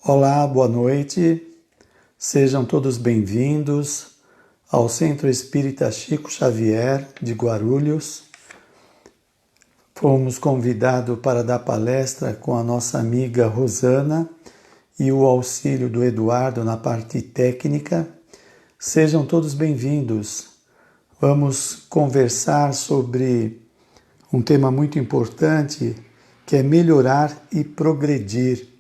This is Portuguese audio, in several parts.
Olá, boa noite. Sejam todos bem-vindos ao Centro Espírita Chico Xavier de Guarulhos. Fomos convidados para dar palestra com a nossa amiga Rosana e o auxílio do Eduardo na parte técnica. Sejam todos bem-vindos. Vamos conversar sobre um tema muito importante, que é melhorar e progredir,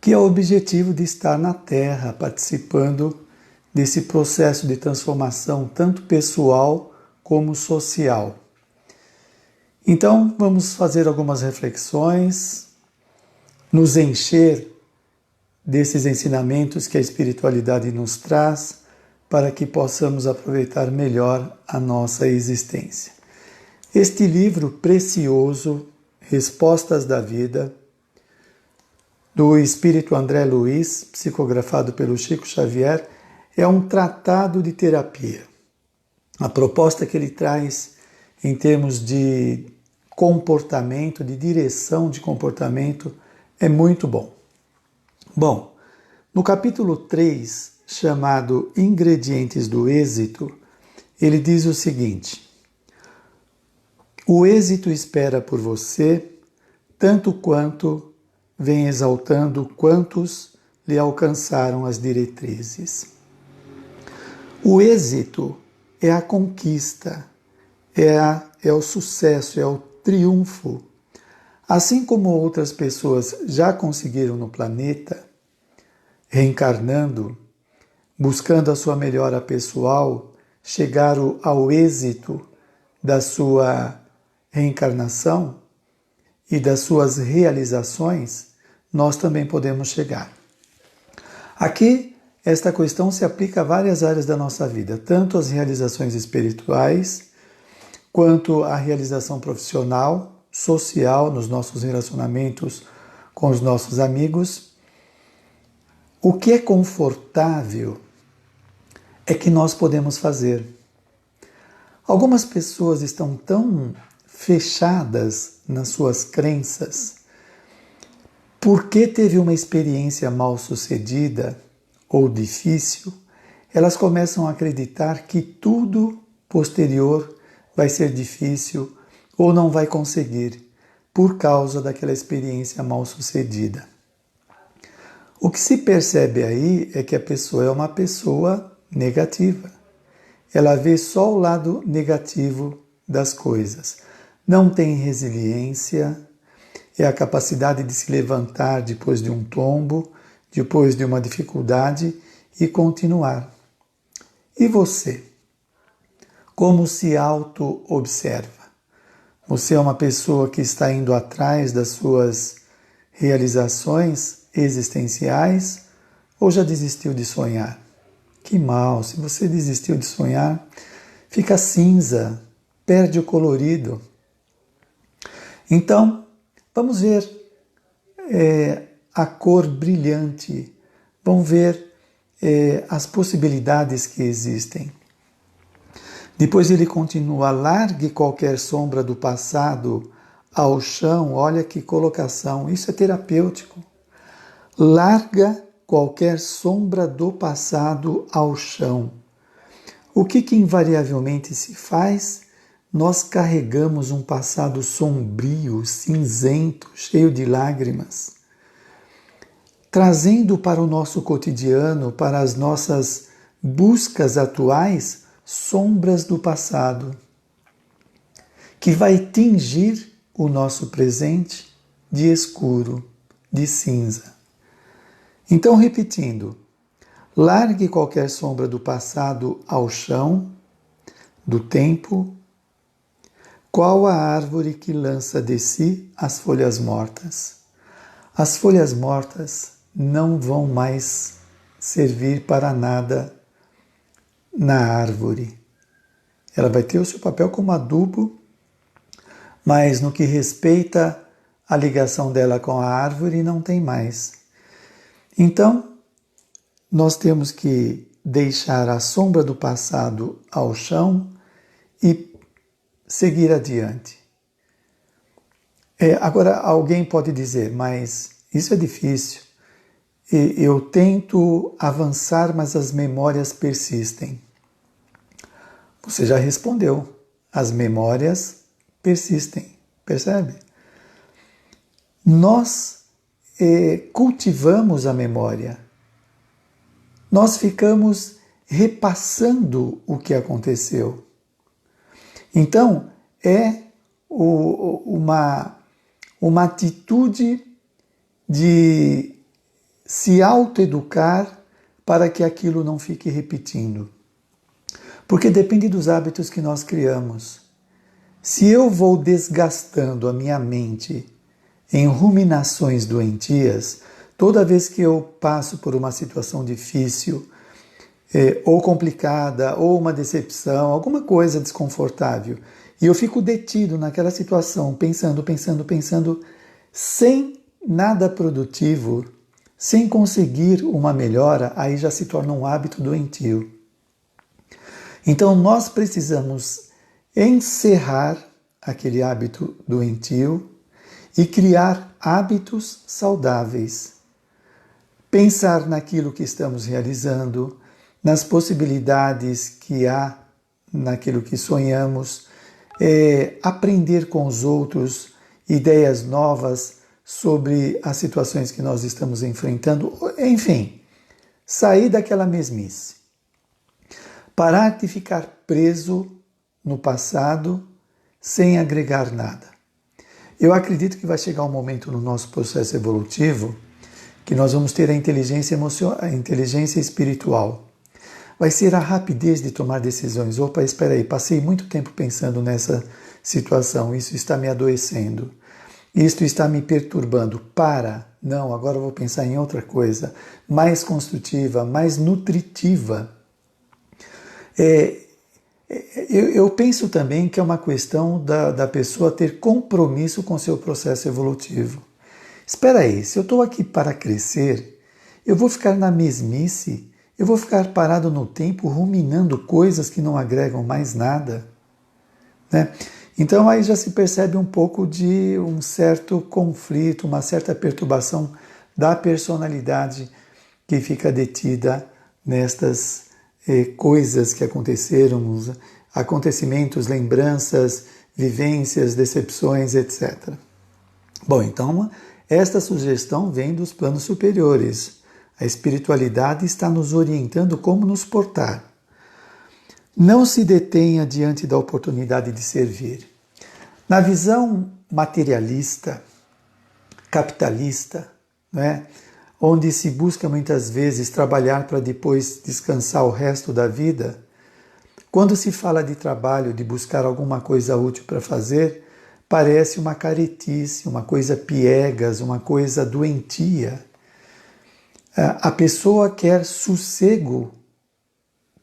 que é o objetivo de estar na Terra, participando desse processo de transformação, tanto pessoal como social. Então, vamos fazer algumas reflexões, nos encher desses ensinamentos que a espiritualidade nos traz, para que possamos aproveitar melhor a nossa existência. Este livro precioso, Respostas da Vida, do Espírito André Luiz, psicografado pelo Chico Xavier, é um tratado de terapia. A proposta que ele traz em termos de comportamento, de direção de comportamento, é muito bom. Bom, no capítulo 3, chamado Ingredientes do Êxito, ele diz o seguinte: o êxito espera por você, tanto quanto vem exaltando quantos lhe alcançaram as diretrizes. O êxito é a conquista, é o sucesso, é o triunfo. Assim como outras pessoas já conseguiram no planeta, reencarnando, buscando a sua melhora pessoal, chegaram ao êxito da sua reencarnação e das suas realizações, nós também podemos chegar. Aqui, esta questão se aplica a várias áreas da nossa vida, tanto as realizações espirituais, quanto a realização profissional, social, nos nossos relacionamentos com os nossos amigos. O que é confortável é que nós podemos fazer. Algumas pessoas estão tão fechadas nas suas crenças, porque teve uma experiência mal sucedida ou difícil, elas começam a acreditar que tudo posterior vai ser difícil ou não vai conseguir por causa daquela experiência mal sucedida. O que se percebe aí é que a pessoa é uma pessoa negativa. Ela vê só o lado negativo das coisas. Não tem resiliência, é a capacidade de se levantar depois de um tombo, depois de uma dificuldade e continuar. E você? Como se auto-observa? Você é uma pessoa que está indo atrás das suas realizações existenciais ou já desistiu de sonhar? Que mal, se você desistiu de sonhar, fica cinza, perde o colorido. Então, vamos ver a cor brilhante, vamos ver as possibilidades que existem. Depois ele continua: largue qualquer sombra do passado ao chão. Olha que colocação, isso é terapêutico. Larga qualquer sombra do passado ao chão. O que invariavelmente se faz? Nós carregamos um passado sombrio, cinzento, cheio de lágrimas, trazendo para o nosso cotidiano, para as nossas buscas atuais, sombras do passado, que vai tingir o nosso presente de escuro, de cinza. Então, repetindo, largue qualquer sombra do passado ao chão, do tempo. Qual a árvore que lança de si as folhas mortas? As folhas mortas não vão mais servir para nada na árvore. Ela vai ter o seu papel como adubo, mas no que respeita à ligação dela com a árvore, não tem mais. Então, nós temos que deixar a sombra do passado ao chão e seguir adiante. Agora, alguém pode dizer, mas isso é difícil. eu tento avançar, mas as memórias persistem. Você já respondeu. As memórias persistem. Percebe? Nós cultivamos a memória. Nós ficamos repassando o que aconteceu. Então, é uma atitude de se autoeducar para que aquilo não fique repetindo. Porque depende dos hábitos que nós criamos. Se eu vou desgastando a minha mente em ruminações doentias, toda vez que eu passo por uma situação difícil, ou complicada, ou uma decepção, alguma coisa desconfortável, e eu fico detido naquela situação, pensando, sem nada produtivo, sem conseguir uma melhora, aí já se torna um hábito doentio. Então nós precisamos encerrar aquele hábito doentio e criar hábitos saudáveis. Pensar naquilo que estamos realizando, nas possibilidades que há naquilo que sonhamos, aprender com os outros ideias novas sobre as situações que nós estamos enfrentando, enfim, sair daquela mesmice. Parar de ficar preso no passado sem agregar nada. Eu acredito que vai chegar um momento no nosso processo evolutivo que nós vamos ter a inteligência emocional, a inteligência espiritual. Vai ser a rapidez de tomar decisões. Opa, espera aí, passei muito tempo pensando nessa situação, isso está me adoecendo, isto está me perturbando. Não, agora eu vou pensar em outra coisa, mais construtiva, mais nutritiva. Eu penso também que é uma questão da pessoa ter compromisso com o seu processo evolutivo. Espera aí, se eu estou aqui para crescer, eu vou ficar na mesmice, eu vou ficar parado no tempo ruminando coisas que não agregam mais nada, né? Então aí já se percebe um pouco de um certo conflito, uma certa perturbação da personalidade que fica detida nestas coisas que aconteceram, acontecimentos, lembranças, vivências, decepções, etc. Bom, então esta sugestão vem dos planos superiores. A espiritualidade está nos orientando como nos portar. Não se detenha diante da oportunidade de servir. Na visão materialista, capitalista, né, onde se busca muitas vezes trabalhar para depois descansar o resto da vida, quando se fala de trabalho, de buscar alguma coisa útil para fazer, parece uma caretice, uma coisa piegas, uma coisa doentia. A pessoa quer sossego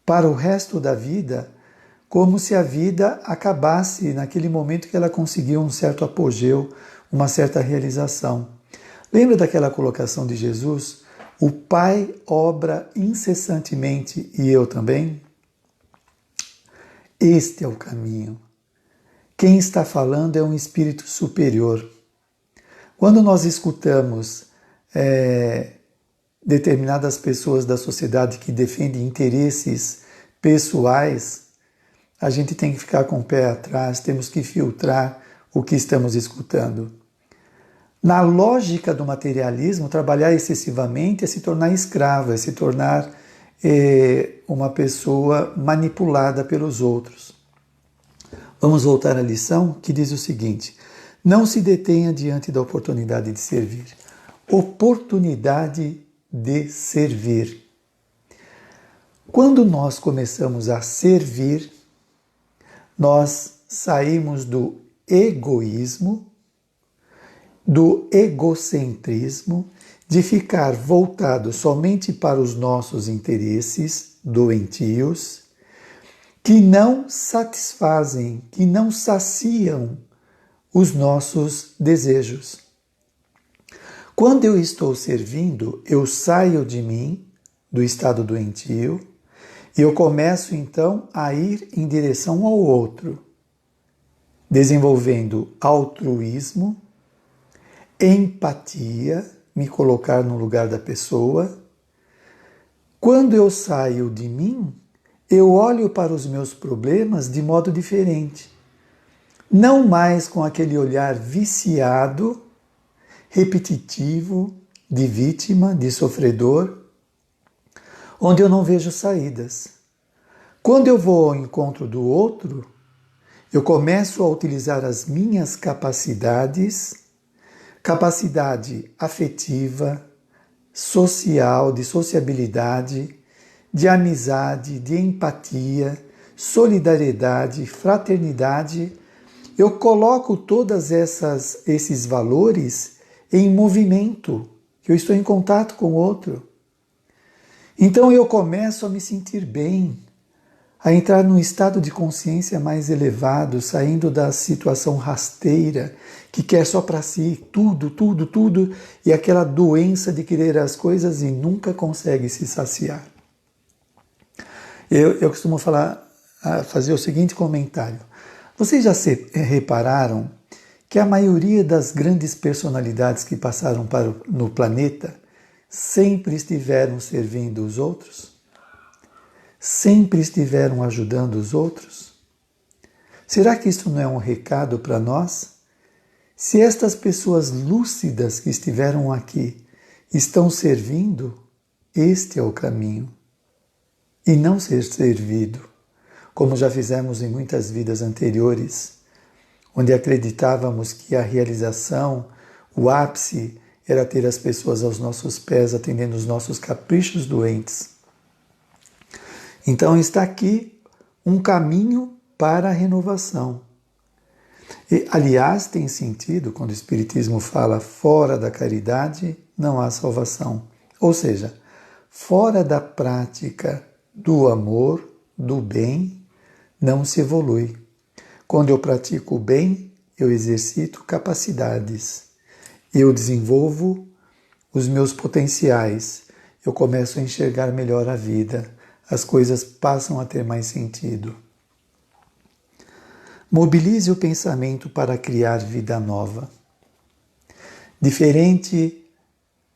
para o resto da vida, como se a vida acabasse naquele momento que ela conseguiu um certo apogeu, uma certa realização. Lembra daquela colocação de Jesus? O Pai obra incessantemente e eu também? Este é o caminho. Quem está falando é um espírito superior. Quando nós escutamos determinadas pessoas da sociedade que defendem interesses pessoais, a gente tem que ficar com o pé atrás, temos que filtrar o que estamos escutando. Na lógica do materialismo, trabalhar excessivamente é se tornar escravo, é se tornar uma pessoa manipulada pelos outros. Vamos voltar à lição que diz o seguinte: não se detenha diante da oportunidade de servir. Oportunidade de servir. Quando nós começamos a servir, nós saímos do egoísmo, do egocentrismo, de ficar voltado somente para os nossos interesses doentios, que não satisfazem, que não saciam os nossos desejos. Quando eu estou servindo, eu saio de mim, do estado doentio, e eu começo então a ir em direção ao outro, desenvolvendo altruísmo, empatia, me colocar no lugar da pessoa. Quando eu saio de mim, eu olho para os meus problemas de modo diferente. Não mais com aquele olhar viciado, repetitivo, de vítima, de sofredor, onde eu não vejo saídas. Quando eu vou ao encontro do outro, eu começo a utilizar as minhas capacidade afetiva, social, de sociabilidade, de amizade, de empatia, solidariedade, fraternidade. Eu coloco todas esses valores em movimento, eu estou em contato com o outro. Então eu começo a me sentir bem, a entrar num estado de consciência mais elevado, saindo da situação rasteira, que quer só para si tudo, e aquela doença de querer as coisas e nunca consegue se saciar. Eu costumo fazer o seguinte comentário. Vocês já repararam que a maioria das grandes personalidades que passaram no planeta sempre estiveram servindo os outros? Sempre estiveram ajudando os outros? Será que isso não é um recado para nós? Se estas pessoas lúcidas que estiveram aqui estão servindo, este é o caminho. E não ser servido, como já fizemos em muitas vidas anteriores, onde acreditávamos que a realização, o ápice, era ter as pessoas aos nossos pés, atendendo os nossos caprichos doentes. Então está aqui um caminho para a renovação. E, aliás, tem sentido quando o Espiritismo fala fora da caridade não há salvação. Ou seja, fora da prática do amor, do bem, não se evolui. Quando eu pratico o bem, eu exercito capacidades. Eu desenvolvo os meus potenciais. Eu começo a enxergar melhor a vida. As coisas passam a ter mais sentido. Mobilize o pensamento para criar vida nova. Diferente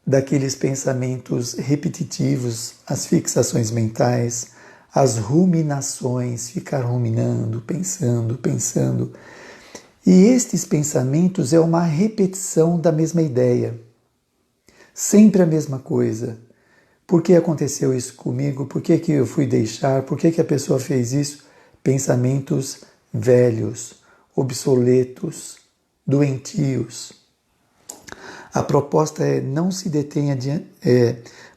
daqueles pensamentos repetitivos, as fixações mentais, as ruminações, ficar ruminando, pensando. E estes pensamentos é uma repetição da mesma ideia. Sempre a mesma coisa. Por que aconteceu isso comigo? Por que eu fui deixar? Por que a pessoa fez isso? Pensamentos velhos, obsoletos, doentios. A proposta é não se detenha,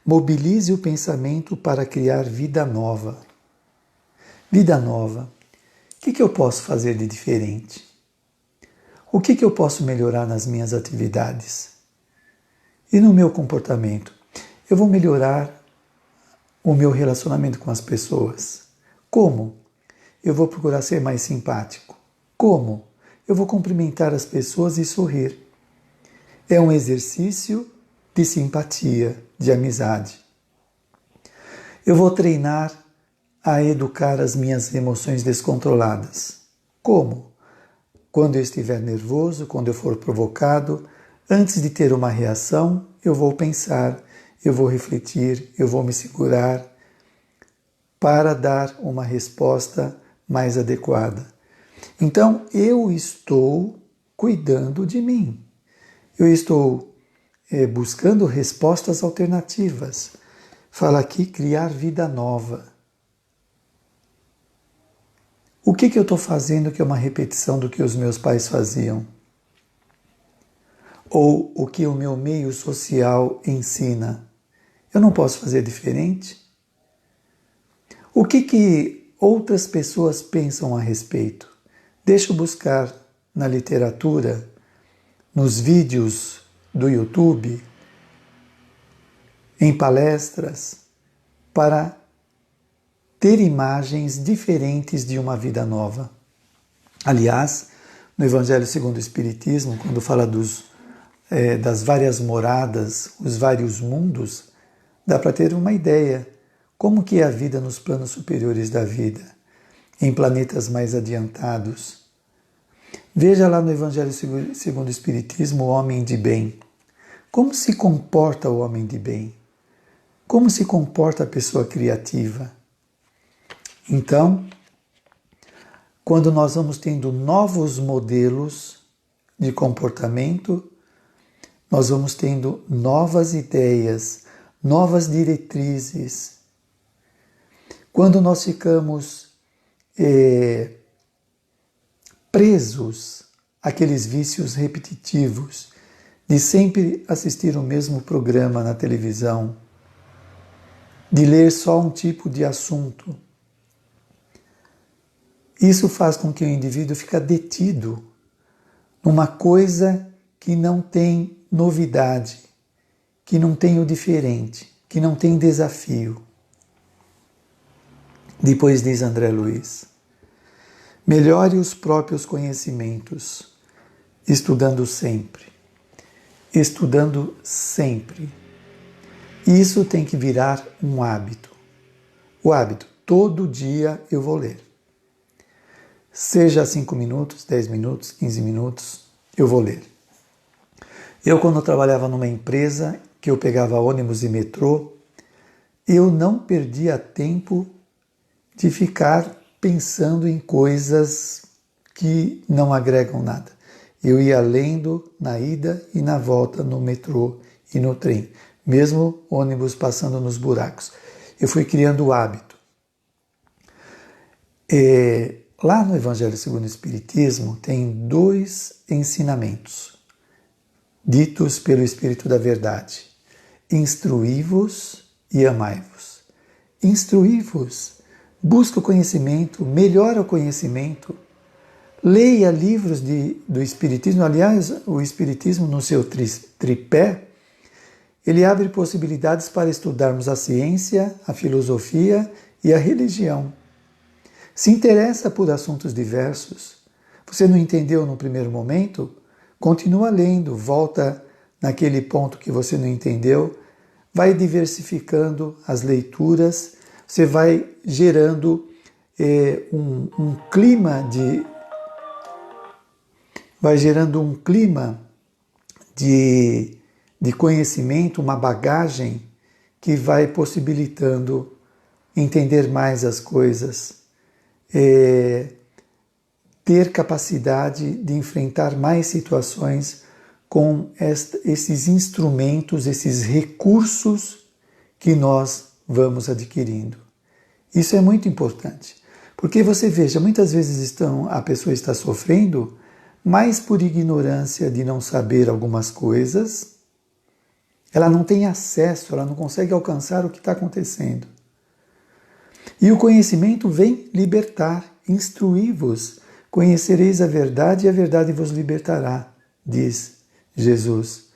mobilize o pensamento para criar vida nova. Vida nova. O que eu posso fazer de diferente? O que eu posso melhorar nas minhas atividades? E no meu comportamento? Eu vou melhorar o meu relacionamento com as pessoas. Como? Eu vou procurar ser mais simpático. Como? Eu vou cumprimentar as pessoas e sorrir. É um exercício de simpatia, de amizade. Eu vou treinar a educar as minhas emoções descontroladas. Como? Quando eu estiver nervoso, quando eu for provocado, antes de ter uma reação, eu vou pensar, eu vou refletir, eu vou me segurar para dar uma resposta mais adequada. Então, eu estou cuidando de mim. Eu estou buscando respostas alternativas. Fala aqui, criar vida nova. O que eu estou fazendo que é uma repetição do que os meus pais faziam? Ou o que o meu meio social ensina? Eu não posso fazer diferente? O que outras pessoas pensam a respeito? Deixa eu buscar na literatura, nos vídeos do YouTube, em palestras, para ter imagens diferentes de uma vida nova. Aliás, no Evangelho segundo o Espiritismo, quando fala das várias moradas, os vários mundos, dá para ter uma ideia como que é a vida nos planos superiores da vida, em planetas mais adiantados. Veja lá no Evangelho segundo o Espiritismo o homem de bem. Como se comporta o homem de bem? Como se comporta a pessoa criativa? Então, quando nós vamos tendo novos modelos de comportamento, nós vamos tendo novas ideias, novas diretrizes. Quando nós ficamos presos àqueles vícios repetitivos de sempre assistir o mesmo programa na televisão, de ler só um tipo de assunto, isso faz com que o indivíduo fique detido numa coisa que não tem novidade, que não tem o diferente, que não tem desafio. Depois diz André Luiz: melhore os próprios conhecimentos, estudando sempre. Estudando sempre. Isso tem que virar um hábito. O hábito, todo dia eu vou ler. Seja 5 minutos, 10 minutos, 15 minutos, eu vou ler. Eu, quando trabalhava numa empresa, que eu pegava ônibus e metrô, eu não perdia tempo de ficar pensando em coisas que não agregam nada. Eu ia lendo na ida e na volta no metrô e no trem, mesmo ônibus passando nos buracos. Eu fui criando o hábito. Lá no Evangelho segundo o Espiritismo tem 2 ensinamentos ditos pelo Espírito da Verdade: instruí-vos e amai-vos. Instruí-vos, busca o conhecimento, melhora o conhecimento, leia livros do Espiritismo. Aliás, o Espiritismo, no seu tripé, ele abre possibilidades para estudarmos a ciência, a filosofia e a religião. Se interessa por assuntos diversos. Você não entendeu no primeiro momento? Continua lendo, volta naquele ponto que você não entendeu, vai diversificando as leituras, você vai gerando um clima de conhecimento, uma bagagem que vai possibilitando entender mais as coisas, ter capacidade de enfrentar mais situações com esses instrumentos, esses recursos que nós vamos adquirindo. Isso é muito importante, porque você veja, muitas vezes a pessoa está sofrendo mais por ignorância de não saber algumas coisas, ela não tem acesso, ela não consegue alcançar o que está acontecendo. E o conhecimento vem libertar, instruí-vos, conhecereis a verdade e a verdade vos libertará, diz Jesus.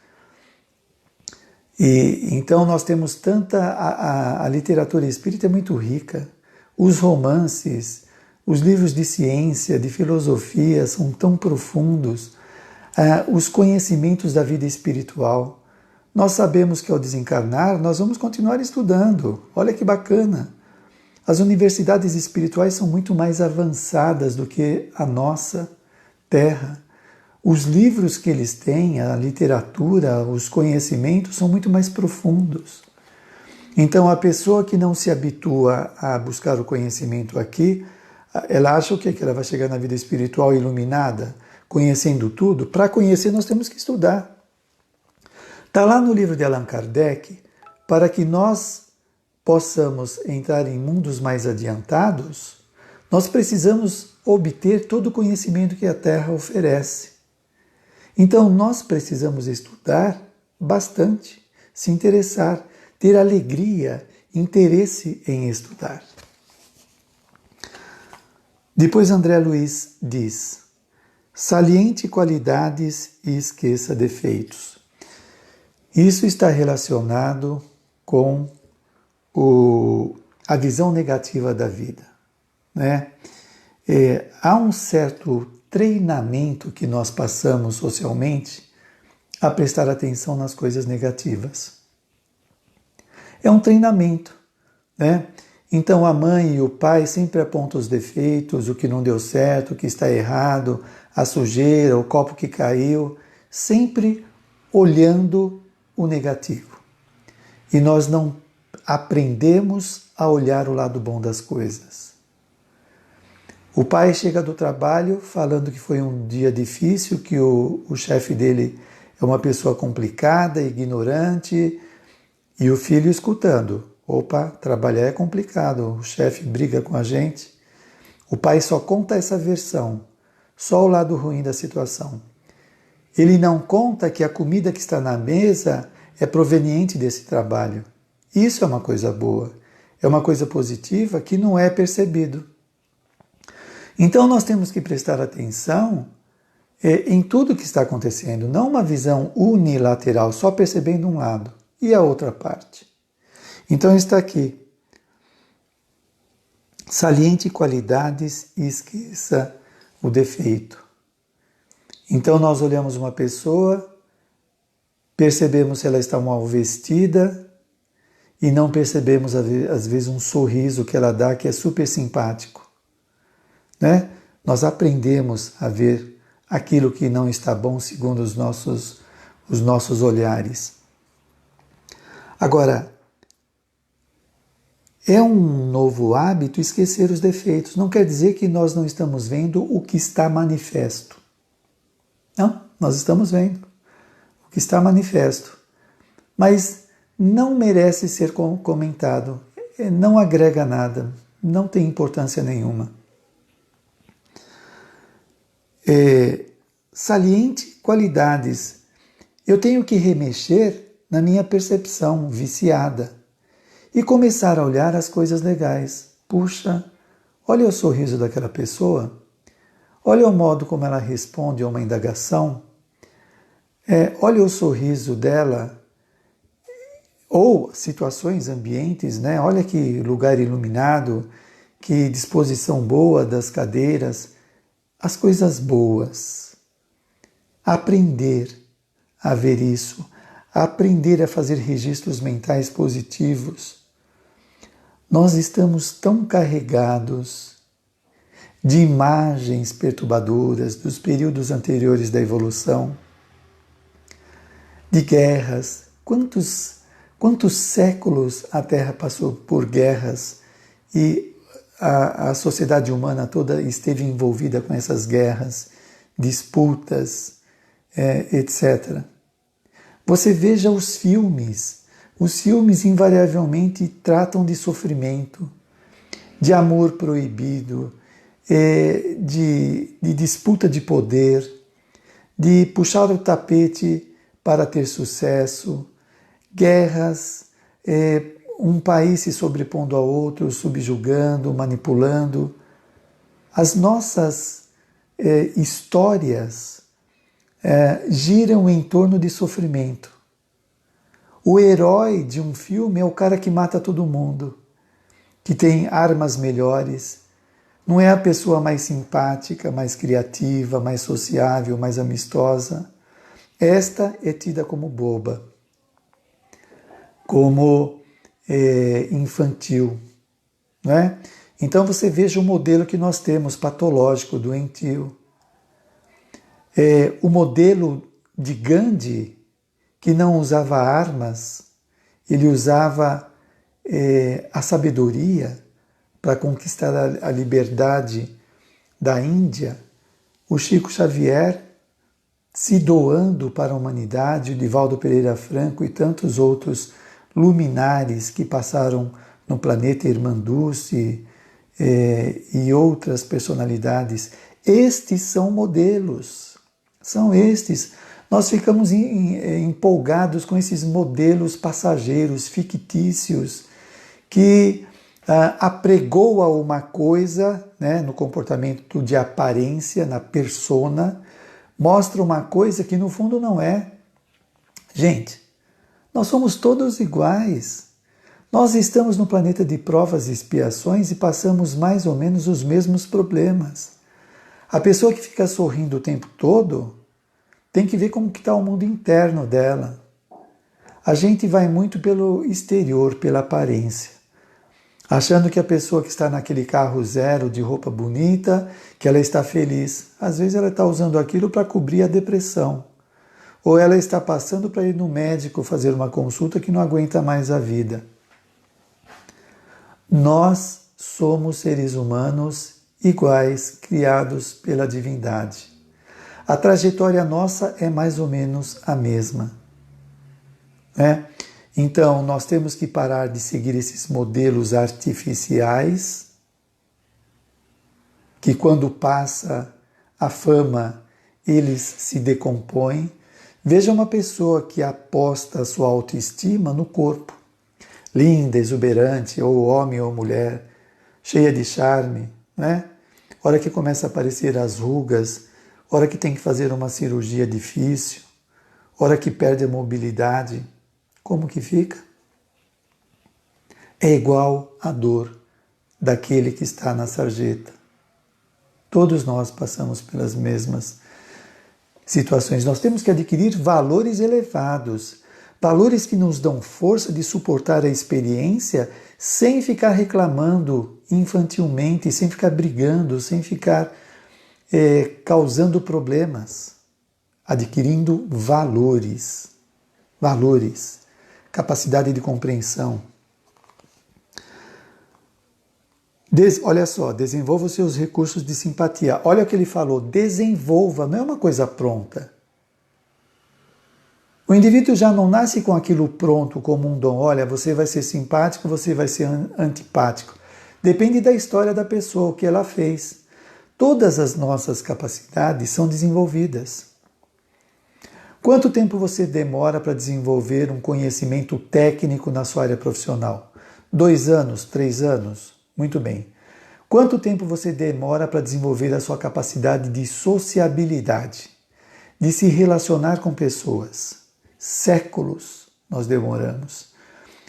E então nós temos a literatura espírita é muito rica, os romances, os livros de ciência, de filosofia são tão profundos, os conhecimentos da vida espiritual. Nós sabemos que ao desencarnar nós vamos continuar estudando, olha que bacana. As universidades espirituais são muito mais avançadas do que a nossa Terra. Os livros que eles têm, a literatura, os conhecimentos são muito mais profundos. Então, a pessoa que não se habitua a buscar o conhecimento aqui, ela acha o quê? Que ela vai chegar na vida espiritual iluminada, conhecendo tudo? Para conhecer, nós temos que estudar. Está lá no livro de Allan Kardec, para que nós possamos entrar em mundos mais adiantados, nós precisamos obter todo o conhecimento que a Terra oferece. Então, nós precisamos estudar bastante, se interessar, ter alegria, interesse em estudar. Depois André Luiz diz: saliente qualidades e esqueça defeitos. Isso está relacionado com a visão negativa da vida, né? Há um certo treinamento que nós passamos socialmente a prestar atenção nas coisas negativas. É um treinamento, né? Então a mãe e o pai sempre apontam os defeitos, o que não deu certo, o que está errado, a sujeira, o copo que caiu, sempre olhando o negativo. E nós não aprendemos a olhar o lado bom das coisas. O pai chega do trabalho falando que foi um dia difícil, que o chefe dele é uma pessoa complicada, ignorante, e o filho escutando. Opa, trabalhar é complicado, o chefe briga com a gente. O pai só conta essa versão, só o lado ruim da situação. Ele não conta que a comida que está na mesa é proveniente desse trabalho. Isso é uma coisa boa, é uma coisa positiva que não é percebido. Então nós temos que prestar atenção em tudo que está acontecendo, não uma visão unilateral, só percebendo um lado e a outra parte. Então está aqui. Saliente qualidades e esqueça o defeito. Então nós olhamos uma pessoa, percebemos se ela está mal vestida e não percebemos às vezes um sorriso que ela dá que é super simpático, né? Nós aprendemos a ver aquilo que não está bom segundo os nossos olhares. Agora, é um novo hábito esquecer os defeitos. Não quer dizer que nós não estamos vendo o que está manifesto. Não, nós estamos vendo o que está manifesto. Mas não merece ser comentado. Não agrega nada. Não tem importância nenhuma. Saliente qualidades. Eu tenho que remexer na minha percepção viciada e começar a olhar as coisas legais. Puxa, olha o sorriso daquela pessoa, olha o modo como ela responde a uma indagação, olha o sorriso dela, ou situações, ambientes, né? Olha que lugar iluminado, que disposição boa das cadeiras, as coisas boas. Aprender a ver isso, aprender a fazer registros mentais positivos. Nós estamos tão carregados de imagens perturbadoras dos períodos anteriores da evolução, de guerras. Quantos séculos a Terra passou por guerras e a sociedade humana toda esteve envolvida com essas guerras, disputas, etc. Você veja os filmes. Os filmes invariavelmente tratam de sofrimento, de amor proibido, de disputa de poder, de puxar o tapete para ter sucesso, guerras, um país se sobrepondo ao outro, subjugando, manipulando. As nossas histórias giram em torno de sofrimento. O herói de um filme é o cara que mata todo mundo, que tem armas melhores, não é a pessoa mais simpática, mais criativa, mais sociável, mais amistosa. Esta é tida como boba, como infantil, né? Então você veja o modelo que nós temos, patológico, doentio. O modelo de Gandhi, que não usava armas, ele usava a sabedoria para conquistar a liberdade da Índia. O Chico Xavier se doando para a humanidade, o Divaldo Pereira Franco e tantos outros luminares que passaram no planeta, Irmanduce e outras personalidades. Estes são modelos, são estes. Nós ficamos empolgados com esses modelos passageiros, fictícios, que apregoa uma coisa, né, no comportamento de aparência, na persona, mostra uma coisa que no fundo não é. Gente, nós somos todos iguais. Nós estamos no planeta de provas e expiações e passamos mais ou menos os mesmos problemas. A pessoa que fica sorrindo o tempo todo tem que ver como que está o mundo interno dela. A gente vai muito pelo exterior, pela aparência, achando que a pessoa que está naquele carro zero de roupa bonita, que ela está feliz. Às vezes ela está usando aquilo para cobrir a depressão, ou ela está passando para ir no médico fazer uma consulta que não aguenta mais a vida. Nós somos seres humanos iguais, criados pela divindade. A trajetória nossa é mais ou menos a mesma, né? Então, nós temos que parar de seguir esses modelos artificiais que, quando passa a fama, eles se decompõem. Veja uma pessoa que aposta a sua autoestima no corpo, linda, exuberante, ou homem ou mulher, cheia de charme, né? Hora que começa a aparecer as rugas, hora que tem que fazer uma cirurgia difícil, hora que perde a mobilidade, como que fica? É igual à dor daquele que está na sarjeta. Todos nós passamos pelas mesmas situações. Nós temos que adquirir valores elevados, valores que nos dão força de suportar a experiência sem ficar reclamando infantilmente, sem ficar brigando, sem ficar causando problemas, adquirindo valores, capacidade de compreensão. Olha só, desenvolva os seus recursos de simpatia. Olha o que ele falou, desenvolva, não é uma coisa pronta. O indivíduo já não nasce com aquilo pronto como um dom. Olha, você vai ser simpático, você vai ser antipático. Depende da história da pessoa, o que ela fez. Todas as nossas capacidades são desenvolvidas. Quanto tempo você demora para desenvolver um conhecimento técnico na sua área profissional? 2 anos, 3 anos? Muito bem. Quanto tempo você demora para desenvolver a sua capacidade de sociabilidade, de se relacionar com pessoas? Séculos nós demoramos.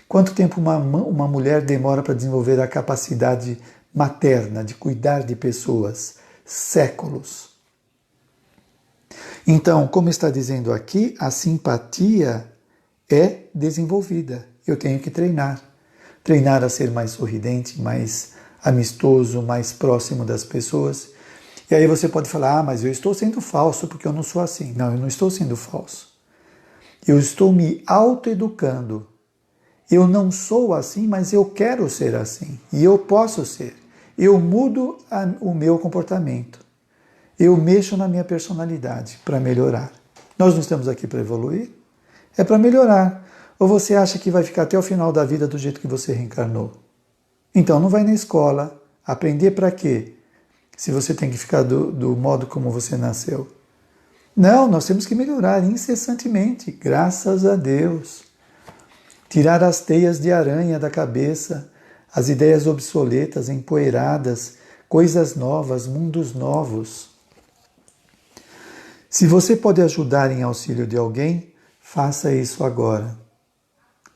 Quanto tempo uma mulher demora para desenvolver a capacidade materna de cuidar de pessoas? Séculos. Então, como está dizendo aqui, a simpatia é desenvolvida. Eu tenho que treinar. Treinar a ser mais sorridente, mais amistoso, mais próximo das pessoas. E aí você pode falar, mas eu estou sendo falso porque eu não sou assim. Não, eu não estou sendo falso. Eu estou me autoeducando. Eu não sou assim, mas eu quero ser assim. E eu posso ser. Eu mudo o meu comportamento. Eu mexo na minha personalidade para melhorar. Nós não estamos aqui para evoluir? É para melhorar. Ou você acha que vai ficar até o final da vida do jeito que você reencarnou? Então não vai na escola. Aprender para quê? Se você tem que ficar do modo como você nasceu. Não, nós temos que melhorar incessantemente, graças a Deus. Tirar as teias de aranha da cabeça, as ideias obsoletas, empoeiradas, coisas novas, mundos novos. Se você pode ajudar em auxílio de alguém, faça isso agora.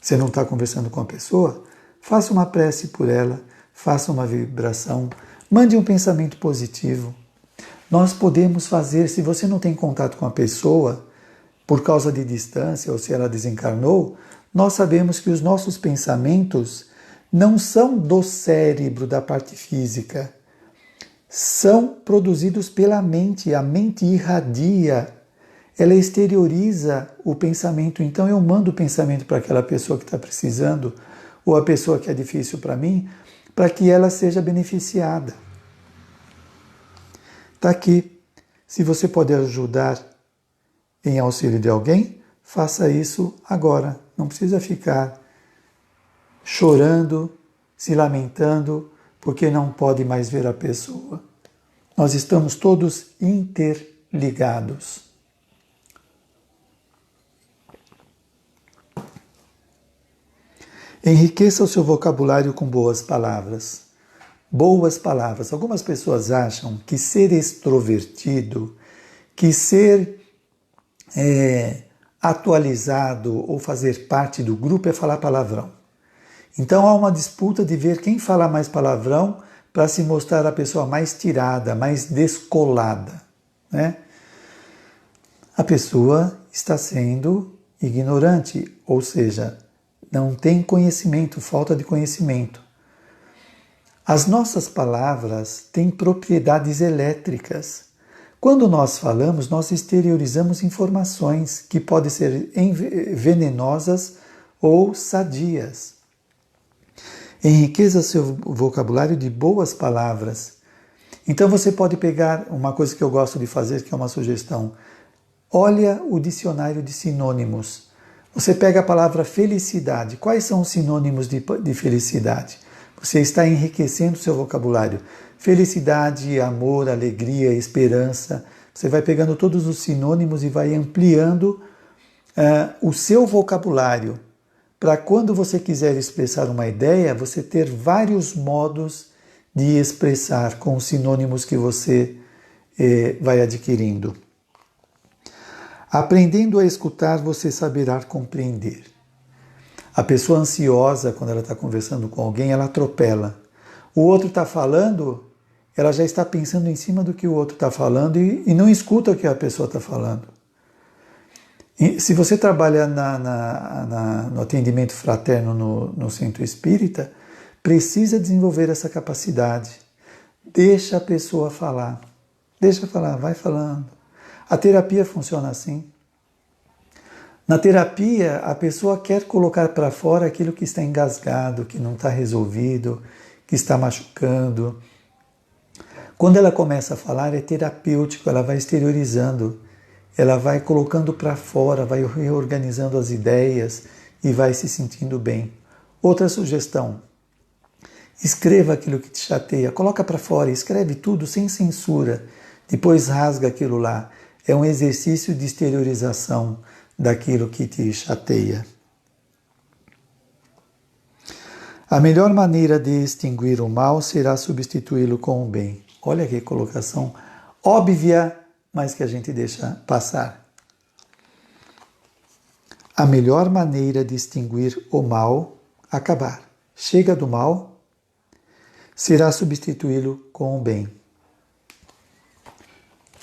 Você não está conversando com a pessoa? Faça uma prece por ela, faça uma vibração, mande um pensamento positivo. Nós podemos fazer, se você não tem contato com a pessoa, por causa de distância ou se ela desencarnou, nós sabemos que os nossos pensamentos não são do cérebro, da parte física, são produzidos pela mente, a mente irradia, ela exterioriza o pensamento. Então eu mando o pensamento para aquela pessoa que está precisando, ou a pessoa que é difícil para mim, para que ela seja beneficiada. Está aqui. Se você pode ajudar em auxílio de alguém, faça isso agora. Não precisa ficar chorando, se lamentando, porque não pode mais ver a pessoa. Nós estamos todos interligados. Enriqueça o seu vocabulário com boas palavras. Boas palavras. Algumas pessoas acham que ser extrovertido, que ser atualizado ou fazer parte do grupo é falar palavrão. Então há uma disputa de ver quem fala mais palavrão para se mostrar a pessoa mais tirada, mais descolada, né? A pessoa está sendo ignorante, ou seja, não tem conhecimento, falta de conhecimento. As nossas palavras têm propriedades elétricas. Quando nós falamos, nós exteriorizamos informações que podem ser venenosas ou sadias. Enriqueça seu vocabulário de boas palavras. Então você pode pegar uma coisa que eu gosto de fazer, que é uma sugestão. Olha o dicionário de sinônimos. Você pega a palavra felicidade. Quais são os sinônimos de felicidade? Você está enriquecendo o seu vocabulário. Felicidade, amor, alegria, esperança. Você vai pegando todos os sinônimos e vai ampliando o seu vocabulário, para quando você quiser expressar uma ideia, você ter vários modos de expressar com os sinônimos que você vai adquirindo. Aprendendo a escutar, você saberá compreender. A pessoa ansiosa, quando ela está conversando com alguém, ela atropela. O outro está falando, ela já está pensando em cima do que o outro está falando e não escuta o que a pessoa está falando. E se você trabalha no atendimento fraterno no centro espírita, precisa desenvolver essa capacidade. Deixa a pessoa falar. Deixa falar, vai falando. A terapia funciona assim. Na terapia, a pessoa quer colocar para fora aquilo que está engasgado, que não está resolvido, que está machucando. Quando ela começa a falar, é terapêutico, ela vai exteriorizando, ela vai colocando para fora, vai reorganizando as ideias e vai se sentindo bem. Outra sugestão, escreva aquilo que te chateia, coloca para fora, escreve tudo sem censura, depois rasga aquilo lá. É um exercício de exteriorização daquilo que te chateia. A melhor maneira de extinguir o mal será substituí-lo com o bem. Olha que colocação óbvia, mas que a gente deixa passar. A melhor maneira de extinguir o mal, acabar. Chega do mal, será substituí-lo com o bem.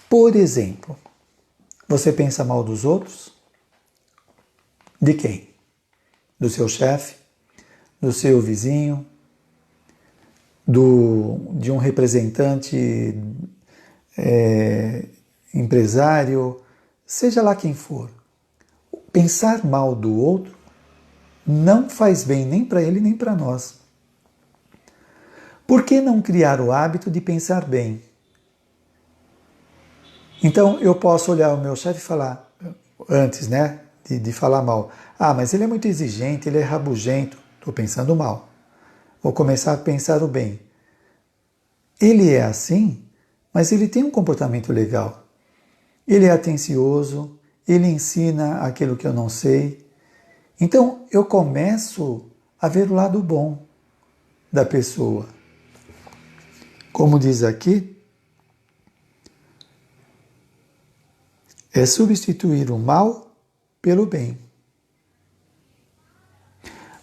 Por exemplo, você pensa mal dos outros? De quem? Do seu chefe? Do seu vizinho? De um representante empresário? Seja lá quem for. Pensar mal do outro não faz bem nem para ele nem para nós. Por que não criar o hábito de pensar bem? Então eu posso olhar o meu chefe e falar, antes, né, de falar mal, mas ele é muito exigente, ele é rabugento, estou pensando mal. Vou começar a pensar o bem. Ele é assim, mas ele tem um comportamento legal. Ele é atencioso, ele ensina aquilo que eu não sei. Então eu começo a ver o lado bom da pessoa. Como diz aqui, é substituir o mal pelo bem.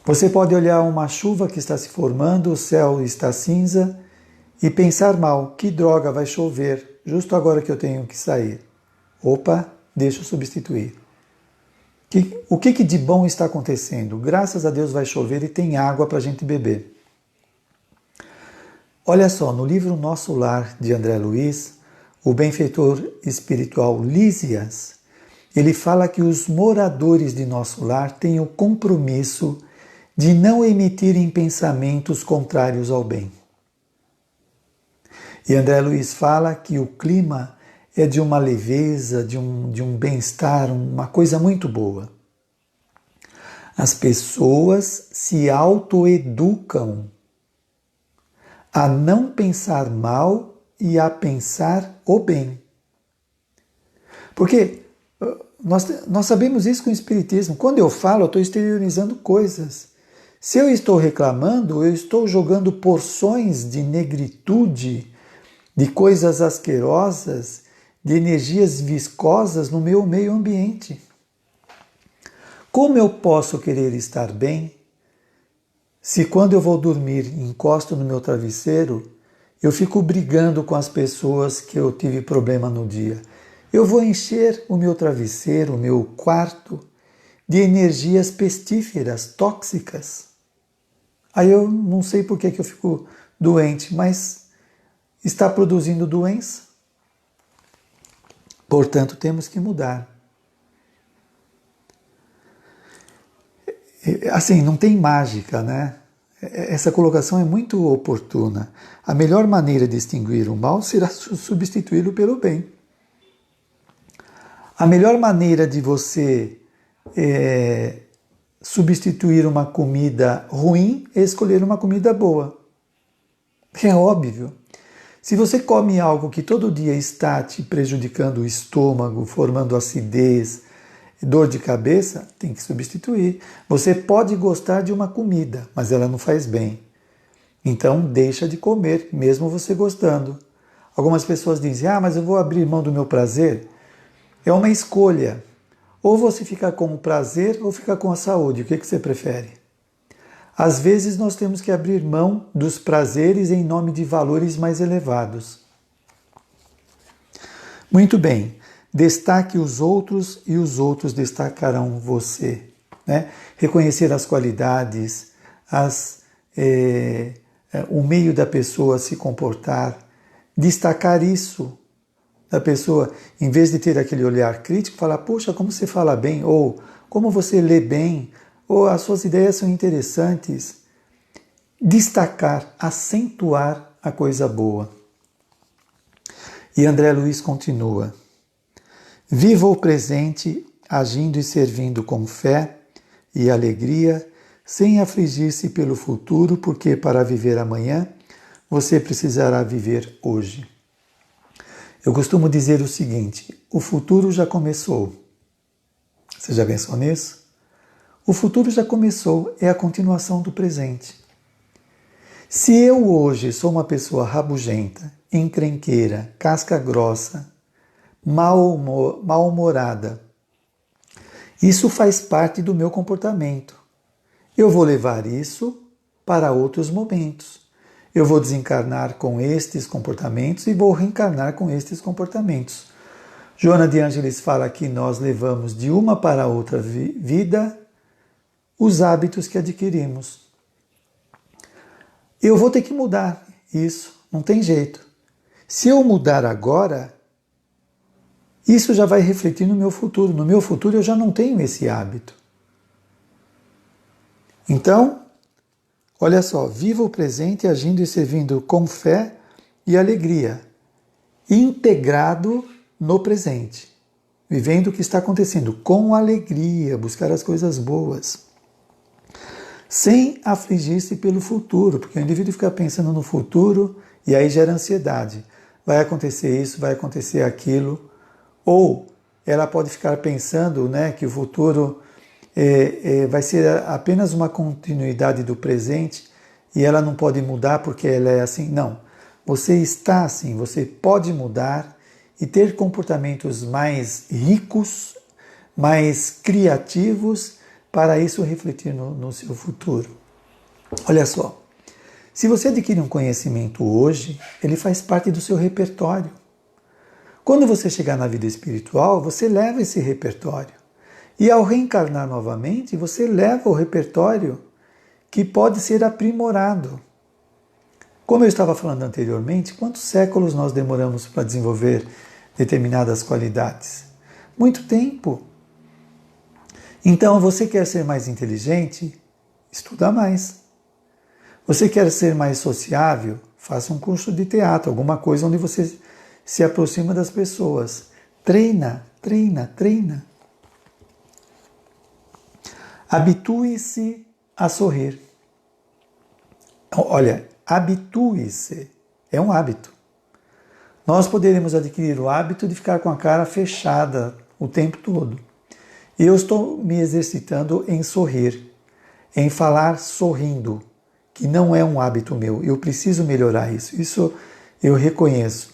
Você pode olhar uma chuva que está se formando, o céu está cinza, e pensar mal, que droga, vai chover, justo agora que eu tenho que sair. Opa, deixa eu substituir. O que de bom está acontecendo? Graças a Deus vai chover e tem água para a gente beber. Olha só, no livro Nosso Lar, de André Luiz, o benfeitor espiritual Lísias, ele fala que os moradores de nosso lar têm o compromisso de não emitirem pensamentos contrários ao bem. E André Luiz fala que o clima é de uma leveza, de um bem-estar, uma coisa muito boa. As pessoas se autoeducam a não pensar mal e a pensar o bem. Porque nós sabemos isso com o Espiritismo. Quando eu falo, eu estou exteriorizando coisas. Se eu estou reclamando, eu estou jogando porções de negritude, de coisas asquerosas, de energias viscosas no meu meio ambiente. Como eu posso querer estar bem se quando eu vou dormir e encosto no meu travesseiro, eu fico brigando com as pessoas que eu tive problema no dia? Eu vou encher o meu travesseiro, o meu quarto, de energias pestíferas, tóxicas. Aí eu não sei por que eu fico doente, mas está produzindo doença. Portanto, temos que mudar. Assim, não tem mágica, né? Essa colocação é muito oportuna. A melhor maneira de extinguir o mal será substituí-lo pelo bem. A melhor maneira de você substituir uma comida ruim é escolher uma comida boa. É óbvio. Se você come algo que todo dia está te prejudicando o estômago, formando acidez, dor de cabeça, tem que substituir. Você pode gostar de uma comida, mas ela não faz bem. Então deixa de comer, mesmo você gostando. Algumas pessoas dizem, mas eu vou abrir mão do meu prazer. É uma escolha. Ou você fica com o prazer ou fica com a saúde. O que você prefere? Às vezes nós temos que abrir mão dos prazeres em nome de valores mais elevados. Muito bem. Destaque os outros e os outros destacarão você. Né? Reconhecer as qualidades, o meio da pessoa se comportar, destacar isso da pessoa, em vez de ter aquele olhar crítico, falar, poxa, como você fala bem, ou como você lê bem, ou as suas ideias são interessantes. Destacar, acentuar a coisa boa. E André Luiz continua. Viva o presente, agindo e servindo com fé e alegria, sem afligir-se pelo futuro, porque para viver amanhã, você precisará viver hoje. Eu costumo dizer o seguinte, o futuro já começou. Você já pensou nisso? O futuro já começou, é a continuação do presente. Se eu hoje sou uma pessoa rabugenta, encrenqueira, casca grossa, mal-humorada, isso faz parte do meu comportamento. Eu vou levar isso para outros momentos. Eu vou desencarnar com estes comportamentos e vou reencarnar com estes comportamentos. Joana de Ângeles fala que nós levamos de uma para outra vida os hábitos que adquirimos. Eu vou ter que mudar isso, não tem jeito. Se eu mudar agora, isso já vai refletir no meu futuro. No meu futuro eu já não tenho esse hábito. Então, olha só, viva o presente agindo e servindo com fé e alegria, integrado no presente, vivendo o que está acontecendo com alegria, buscar as coisas boas, sem afligir-se pelo futuro, porque o indivíduo fica pensando no futuro e aí gera ansiedade. Vai acontecer isso, vai acontecer aquilo, ou ela pode ficar pensando, né, que o futuro vai ser apenas uma continuidade do presente e ela não pode mudar porque ela é assim. Não, você está assim, você pode mudar e ter comportamentos mais ricos, mais criativos, para isso refletir no seu futuro. Olha só, se você adquire um conhecimento hoje, ele faz parte do seu repertório. Quando você chegar na vida espiritual, você leva esse repertório. E ao reencarnar novamente, você leva o repertório que pode ser aprimorado. Como eu estava falando anteriormente, quantos séculos nós demoramos para desenvolver determinadas qualidades? Muito tempo. Então, você quer ser mais inteligente? Estuda mais. Você quer ser mais sociável? Faça um curso de teatro, alguma coisa onde você se aproxima das pessoas. Treina, treina, treina. Habitue-se a sorrir. Olha, habitue-se. É um hábito. Nós poderemos adquirir o hábito de ficar com a cara fechada o tempo todo. Eu estou me exercitando em sorrir, em falar sorrindo, que não é um hábito meu. Eu preciso melhorar isso. Isso eu reconheço.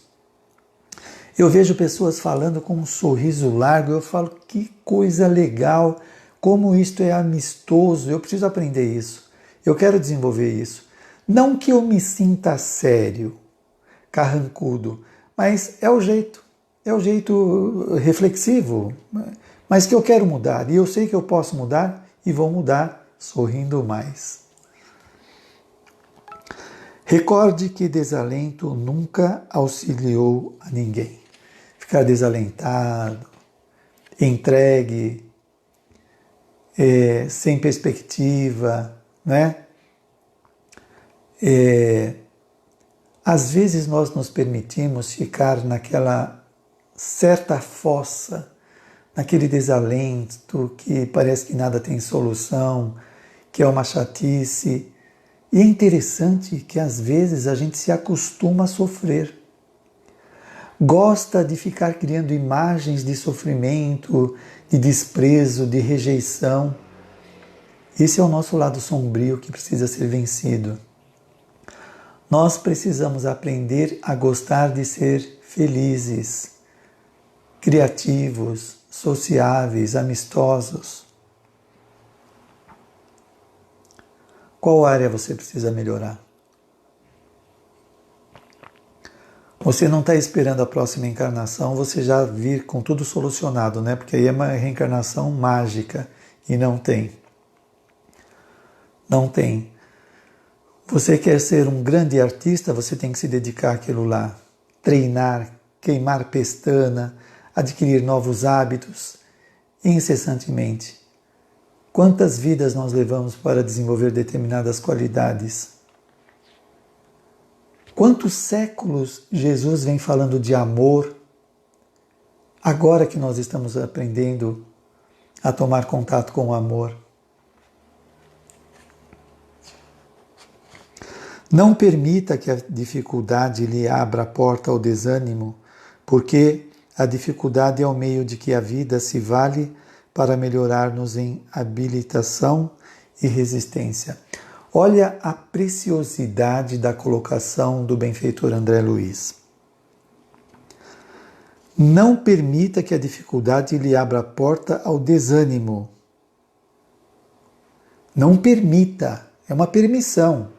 Eu vejo pessoas falando com um sorriso largo, eu falo, que coisa legal, como isto é amistoso, eu preciso aprender isso, eu quero desenvolver isso. Não que eu me sinta sério, carrancudo, mas é o jeito reflexivo, mas que eu quero mudar, e eu sei que eu posso mudar, e vou mudar sorrindo mais. Recorde que desalento nunca auxiliou a ninguém. ficar desalentado, entregue, sem perspectiva, né? Às vezes nós nos permitimos ficar naquela certa fossa, naquele desalento que parece que nada tem solução, que é uma chatice. E é interessante que às vezes a gente se acostuma a sofrer. Gosta de ficar criando imagens de sofrimento, de desprezo, de rejeição. Esse é o nosso lado sombrio que precisa ser vencido. Nós precisamos aprender a gostar de ser felizes, criativos, sociáveis, amistosos. Qual área você precisa melhorar? Você não está esperando a próxima encarnação, você já vir com tudo solucionado, né? Porque aí é uma reencarnação mágica e não tem. Não tem. Você quer ser um grande artista, você tem que se dedicar àquilo lá. Treinar, queimar pestana, adquirir novos hábitos, incessantemente. Quantas vidas nós levamos para desenvolver determinadas qualidades? Quantos séculos Jesus vem falando de amor, agora que nós estamos aprendendo a tomar contato com o amor? Não permita que a dificuldade lhe abra a porta ao desânimo, porque a dificuldade é o meio de que a vida se vale para melhorar-nos em habilitação e resistência. Olha a preciosidade da colocação do benfeitor André Luiz. Não permita que a dificuldade lhe abra a porta ao desânimo. Não permita, é uma permissão.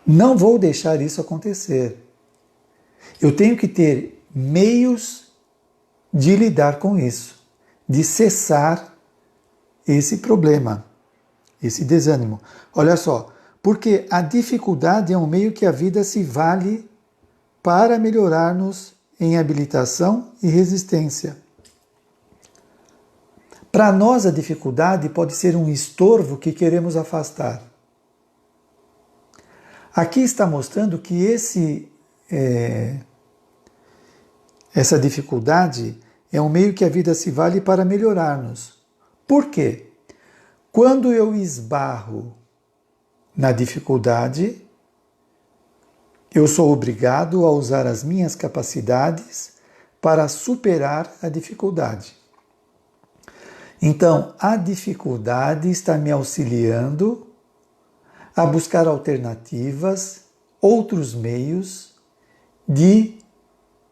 Não vou deixar isso acontecer. Eu tenho que ter meios de lidar com isso, de cessar esse problema, esse desânimo. Olha só, porque a dificuldade é um meio que a vida se vale para melhorar-nos em habilitação e resistência. Para nós, a dificuldade pode ser um estorvo que queremos afastar. Aqui está mostrando que essa dificuldade é um meio que a vida se vale para melhorar-nos. Por quê? Quando eu esbarro na dificuldade, eu sou obrigado a usar as minhas capacidades para superar a dificuldade. Então, a dificuldade está me auxiliando a buscar alternativas, outros meios de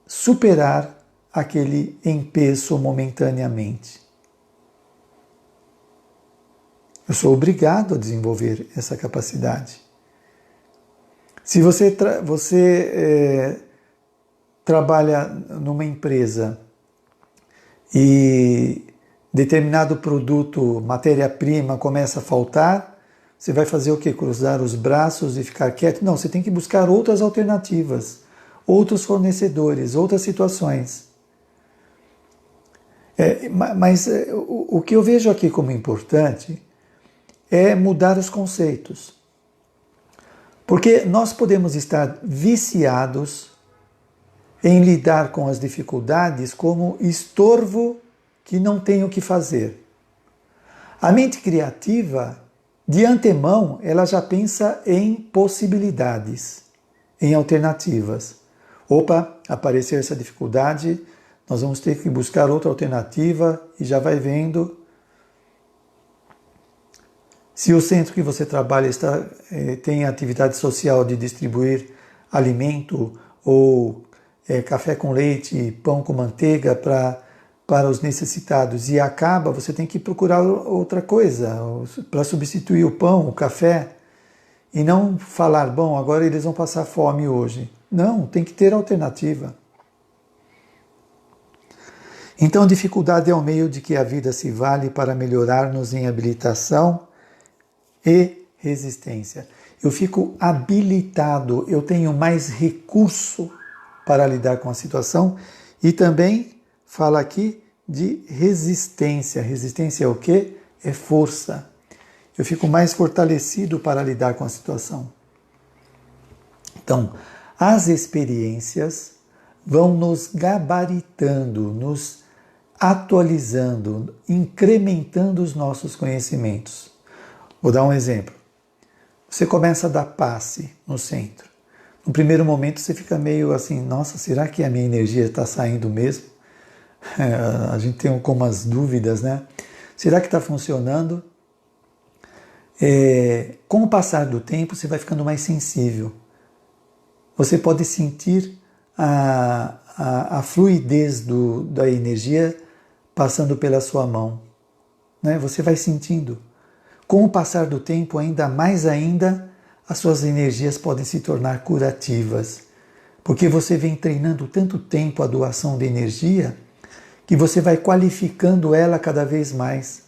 superar aquele empeço momentaneamente. Eu sou obrigado a desenvolver essa capacidade. Se você trabalha numa empresa e determinado produto, matéria-prima, começa a faltar, você vai fazer o quê? Cruzar os braços e ficar quieto? Não, você tem que buscar outras alternativas, outros fornecedores, outras situações. Mas o que eu vejo aqui como importante é mudar os conceitos. Porque nós podemos estar viciados em lidar com as dificuldades como estorvo que não tem o que fazer. A mente criativa, de antemão, ela já pensa em possibilidades, em alternativas. Opa, apareceu essa dificuldade, nós vamos ter que buscar outra alternativa e já vai vendo. Se o centro que você trabalha tem atividade social de distribuir alimento ou café com leite, pão com manteiga para os necessitados e acaba, você tem que procurar outra coisa para substituir o pão, o café, e não falar, bom, agora eles vão passar fome hoje. Não, tem que ter alternativa. Então, dificuldade é o meio de que a vida se vale para melhorar-nos em habilitação e resistência. Eu fico habilitado, eu tenho mais recurso para lidar com a situação E também fala aqui de resistência. Resistência é o quê? É força. Eu fico mais fortalecido para lidar com a situação. Então, as experiências vão nos gabaritando, nos atualizando, incrementando os nossos conhecimentos. Vou dar um exemplo. Você começa a dar passe no centro. No primeiro momento você fica meio assim, nossa, será que a minha energia está saindo mesmo? A gente tem algumas dúvidas, né? Será que está funcionando? Com o passar do tempo você vai ficando mais sensível. Você pode sentir a fluidez da energia passando pela sua mão. Né? Você vai sentindo. Com o passar do tempo, ainda, as suas energias podem se tornar curativas. Porque você vem treinando tanto tempo a doação de energia que você vai qualificando ela cada vez mais.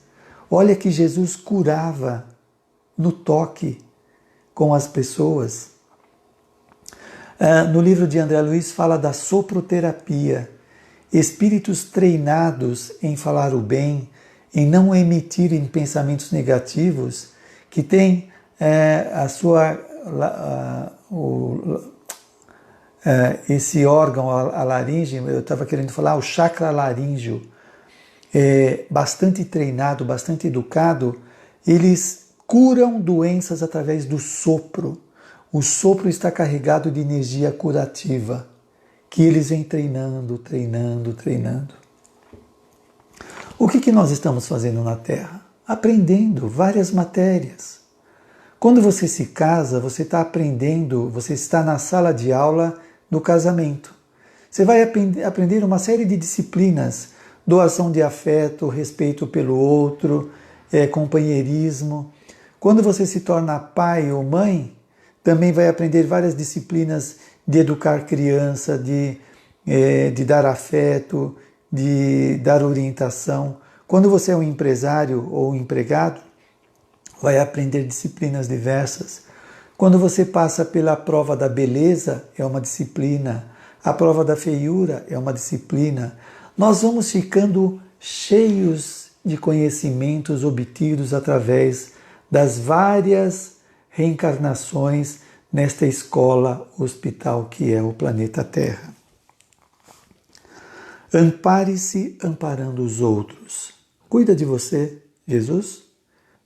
Olha que Jesus curava no toque com as pessoas. No livro de André Luiz fala da soproterapia, espíritos treinados em falar o bem, em não emitirem pensamentos negativos, que tem esse órgão, a laringe, eu estava querendo falar, o chakra laríngeo, bastante treinado, bastante educado, eles curam doenças através do sopro. O sopro está carregado de energia curativa, que eles vêm treinando. O que nós estamos fazendo na Terra? Aprendendo várias matérias. Quando você se casa, você está aprendendo, você está na sala de aula do casamento. Você vai aprender uma série de disciplinas, doação de afeto, respeito pelo outro, companheirismo. Quando você se torna pai ou mãe, também vai aprender várias disciplinas de educar criança, de dar afeto, de dar orientação. Quando você é um empresário ou um empregado, vai aprender disciplinas diversas. Quando você passa pela prova da beleza, é uma disciplina. A prova da feiura é uma disciplina. Nós vamos ficando cheios de conhecimentos obtidos através das várias reencarnações nesta escola hospital que é o planeta Terra. Ampare-se amparando os outros. Cuida de você, Jesus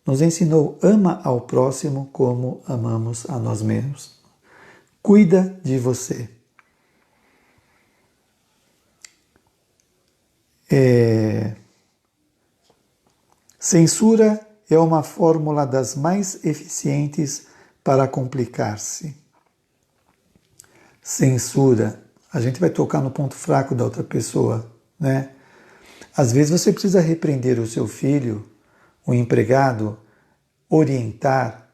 nos ensinou, ama ao próximo como amamos a nós mesmos. Cuida de você. Censura é uma fórmula das mais eficientes para complicar-se. Censura. A gente vai tocar no ponto fraco da outra pessoa, né? Às vezes você precisa repreender o seu filho, o empregado, orientar,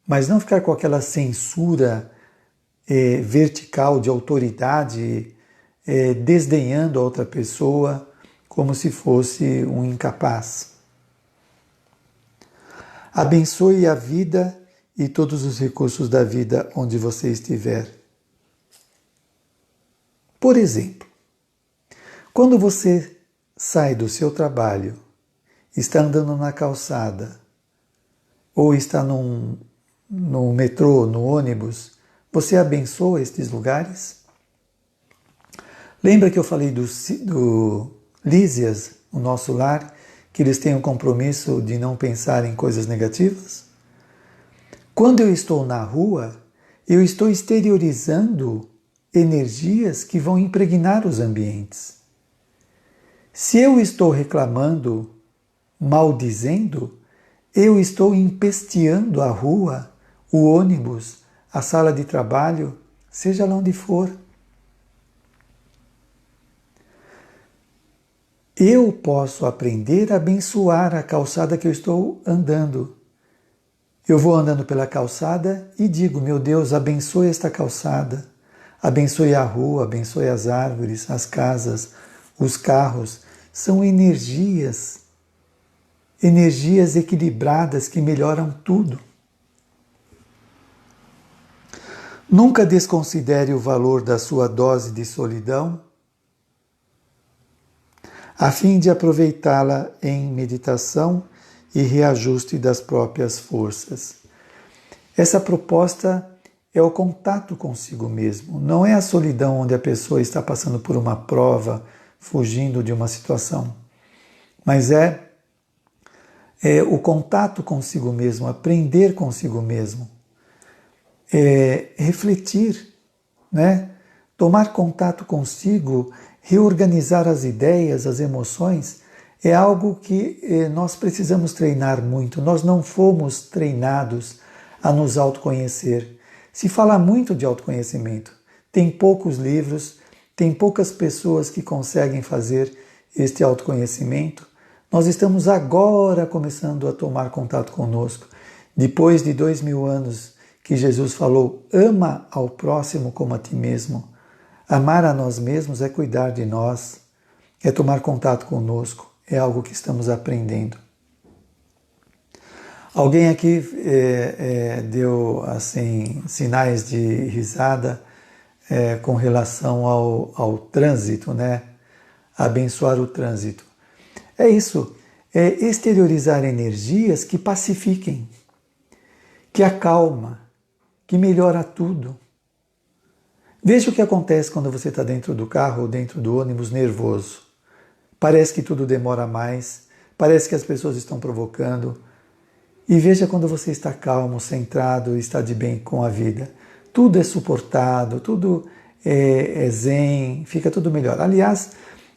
mas não ficar com aquela censura vertical de autoridade, desdenhando a outra pessoa como se fosse um incapaz. Abençoe a vida e todos os recursos da vida onde você estiver. Por exemplo, quando você sai do seu trabalho, está andando na calçada, ou está no metrô, no ônibus, você abençoa estes lugares? Lembra que eu falei do Lísias, o nosso lar, que eles têm o compromisso de não pensar em coisas negativas? Quando eu estou na rua, eu estou exteriorizando energias que vão impregnar os ambientes. Se eu estou reclamando, maldizendo, eu estou empesteando a rua, o ônibus, a sala de trabalho, seja lá onde for. Eu posso aprender a abençoar a calçada que eu estou andando. Eu vou andando pela calçada e digo, meu Deus, abençoe esta calçada, abençoe a rua, abençoe as árvores, as casas, os carros. São energias equilibradas que melhoram tudo. Nunca desconsidere o valor da sua dose de solidão a fim de aproveitá-la em meditação e reajuste das próprias forças. Essa proposta é o contato consigo mesmo, não é a solidão onde a pessoa está passando por uma prova, fugindo de uma situação, mas é o contato consigo mesmo, aprender consigo mesmo, refletir, né? Tomar contato consigo, reorganizar as ideias, as emoções, é algo que nós precisamos treinar muito. Nós não fomos treinados a nos autoconhecer. Se fala muito de autoconhecimento, tem poucos livros, tem poucas pessoas que conseguem fazer este autoconhecimento. Nós estamos agora começando a tomar contato conosco. Depois de 2000 anos que Jesus falou, ama ao próximo como a ti mesmo. Amar a nós mesmos é cuidar de nós, é tomar contato conosco, é algo que estamos aprendendo. Alguém aqui deu assim, sinais de risada com relação ao trânsito, né? Abençoar o trânsito. É isso, é exteriorizar energias que pacifiquem, que acalma, que melhora tudo. Veja o que acontece quando você está dentro do carro ou dentro do ônibus nervoso. Parece que tudo demora mais, parece que as pessoas estão provocando. E veja quando você está calmo, centrado, está de bem com a vida. Tudo é suportado, tudo é zen, fica tudo melhor. Aliás,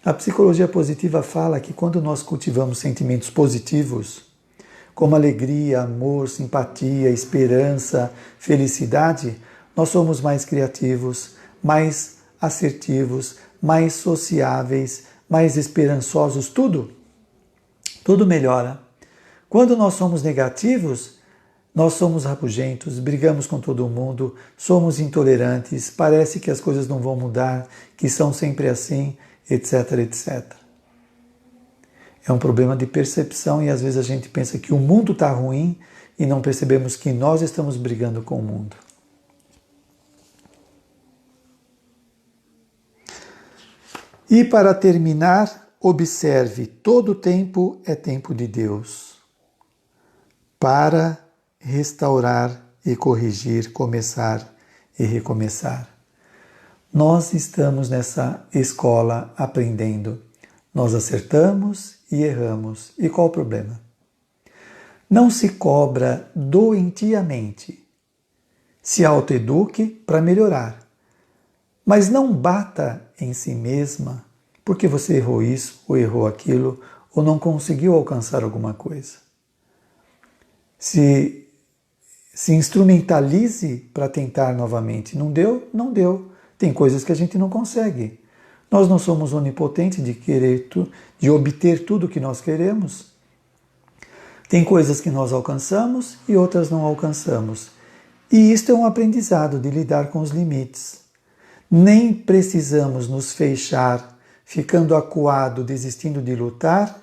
a psicologia positiva fala que quando nós cultivamos sentimentos positivos, como alegria, amor, simpatia, esperança, felicidade, nós somos mais criativos, mais assertivos, mais sociáveis, mais esperançosos, tudo melhora. Quando nós somos negativos, nós somos rabugentos, brigamos com todo mundo, somos intolerantes, parece que as coisas não vão mudar, que são sempre assim, etc, etc. É um problema de percepção e às vezes a gente pensa que o mundo está ruim e não percebemos que nós estamos brigando com o mundo. E para terminar, observe, todo tempo é tempo de Deus. Para restaurar e corrigir, começar e recomeçar. Nós estamos nessa escola aprendendo. Nós acertamos e erramos. E qual o problema? Não se cobra doentiamente. Se autoeduque para melhorar. Mas não bata em si mesma porque você errou isso ou errou aquilo ou não conseguiu alcançar alguma coisa. Se instrumentalize para tentar novamente. Não deu? Não deu. Tem coisas que a gente não consegue. Nós não somos onipotentes de obter tudo o que nós queremos. Tem coisas que nós alcançamos e outras não alcançamos. E isto é um aprendizado de lidar com os limites. Nem precisamos nos fechar, ficando acuado, desistindo de lutar,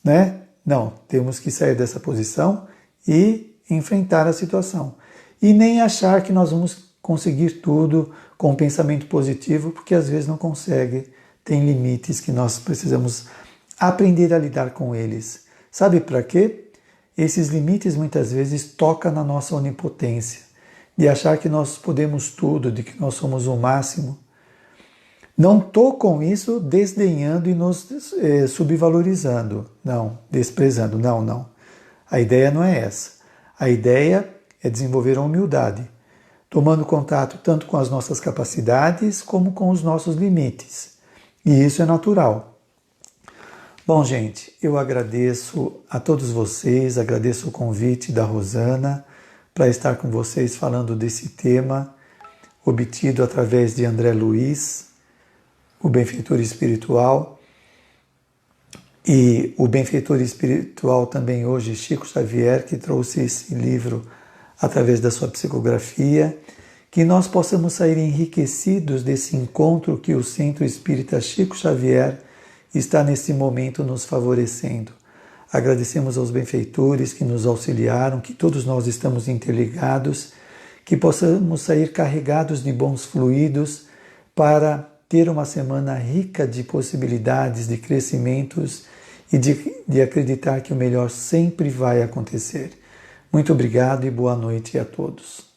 né? Não, temos que sair dessa posição e enfrentar a situação. E nem achar que nós vamos conseguir tudo com um pensamento positivo, porque às vezes não consegue. Tem limites que nós precisamos aprender a lidar com eles. Sabe para quê? Esses limites muitas vezes tocam na nossa onipotência, de achar que nós podemos tudo, de que nós somos o máximo. Não estou com isso desdenhando e nos subvalorizando, não, desprezando, não. A ideia não é essa. A ideia é desenvolver a humildade, tomando contato tanto com as nossas capacidades como com os nossos limites. E isso é natural. Bom, gente, eu agradeço a todos vocês, agradeço o convite da Rosana para estar com vocês falando desse tema obtido através de André Luiz, o benfeitor espiritual, e o benfeitor espiritual também hoje, Chico Xavier, que trouxe esse livro através da sua psicografia, que nós possamos sair enriquecidos desse encontro que o Centro Espírita Chico Xavier está nesse momento nos favorecendo. Agradecemos aos benfeitores que nos auxiliaram, que todos nós estamos interligados, que possamos sair carregados de bons fluidos para ter uma semana rica de possibilidades, de crescimentos e de acreditar que o melhor sempre vai acontecer. Muito obrigado e boa noite a todos.